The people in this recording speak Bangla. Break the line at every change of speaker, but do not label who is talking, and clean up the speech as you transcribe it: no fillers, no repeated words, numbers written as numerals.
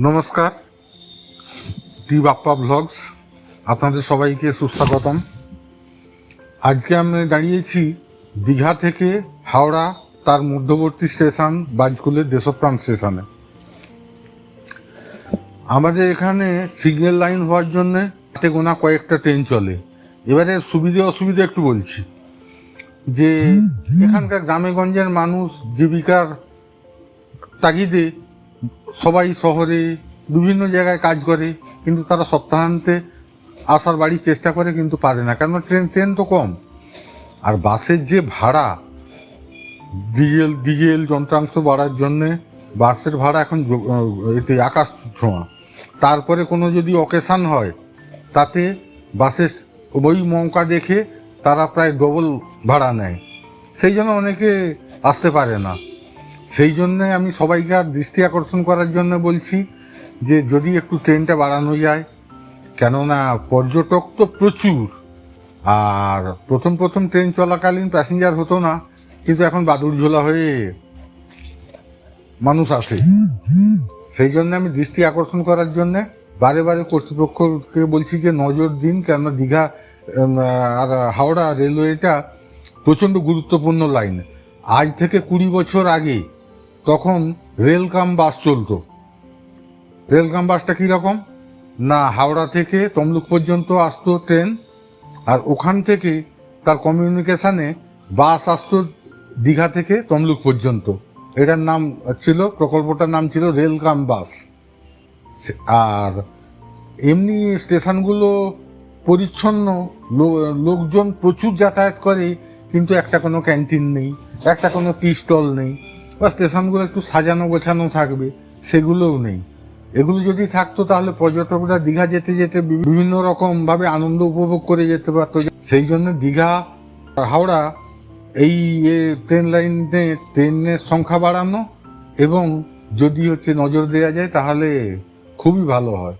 নমস্কার, টি বাপ্পা ব্লগস আপনাদের সবাইকে সুস্বাগতম। আজকে আমি দাঁড়িয়েছি দীঘা থেকে হাওড়া তার মধ্যবর্তী স্টেশন বাজকুলের দেশপ্রাণ স্টেশনে। আমাদের এখানে সিগন্যাল লাইন হওয়ার জন্যে হাতে গোনা কয়েকটা ট্রেন চলে। এবারে সুবিধে অসুবিধা একটু বলছি যে এখানকার গ্রামেগঞ্জের মানুষ জীবিকার তাগিদে সবাই শহরে বিভিন্ন জায়গায় কাজ করে, কিন্তু তারা সপ্তাহান্তে আসার বাড়ির চেষ্টা করে কিন্তু পারে না, কেন ট্রেন তো কম। আর বাসের যে ভাড়া, ডিজেল যন্ত্রাংশ বাড়ার জন্যে বাসের ভাড়া এখন এতে আকাশ ছোঁয়া। তারপরে কোনো যদি অকেশান হয় তাতে বাসের ওই মৌকা দেখে তারা প্রায় ডবল ভাড়া নেয়, সেই জন্য অনেকে আসতে পারে না। সেই জন্যে আমি সবাইকে আর দৃষ্টি আকর্ষণ করার জন্য বলছি যে যদি একটু ট্রেনটা বাড়ানো যায়, কেননা পর্যটক তো প্রচুর। আর প্রথম ট্রেন চলাকালীন প্যাসেঞ্জার হতো না, কিন্তু এখন বাদুড়ঝোলা হয়ে মানুষ আসে। সেই জন্য আমি দৃষ্টি আকর্ষণ করার জন্যে বারে কর্তৃপক্ষকে বলছি যে নজর দিন, কেননা দীঘা আর হাওড়া রেলওয়েটা প্রচণ্ড গুরুত্বপূর্ণ লাইন। আজ থেকে 20 বছর আগে তখন রেল কাম বাস চলতো। রেল কাম বাসটা কীরকম না, হাওড়া থেকে তমলুক পর্যন্ত আসতো ট্রেন, আর ওখান থেকে তার কমিউনিকেশানে বাস আসতো দীঘা থেকে তমলুক পর্যন্ত। এটার নাম ছিল, প্রকল্পটার নাম ছিল রেল কাম বাস। আর এমনি স্টেশনগুলো পরিচ্ছন্ন, লোকজন প্রচুর যাতায়াত করে, কিন্তু একটা কোনো ক্যান্টিন নেই, একটা কোনো টি স্টল নেই, বা স্টেশনগুলো একটু সাজানো গোছানো থাকবে, সেগুলোও নেই। এগুলো যদি থাকতো তাহলে পর্যটকরা দীঘা যেতে যেতে বিভিন্ন রকমভাবে আনন্দ উপভোগ করে যেতে পারতো। সেই জন্য দীঘা হাওড়া এই ট্রেনের সংখ্যা বাড়ানো এবং যদি নজর দেওয়া যায় তাহলে খুবই ভালো হয়।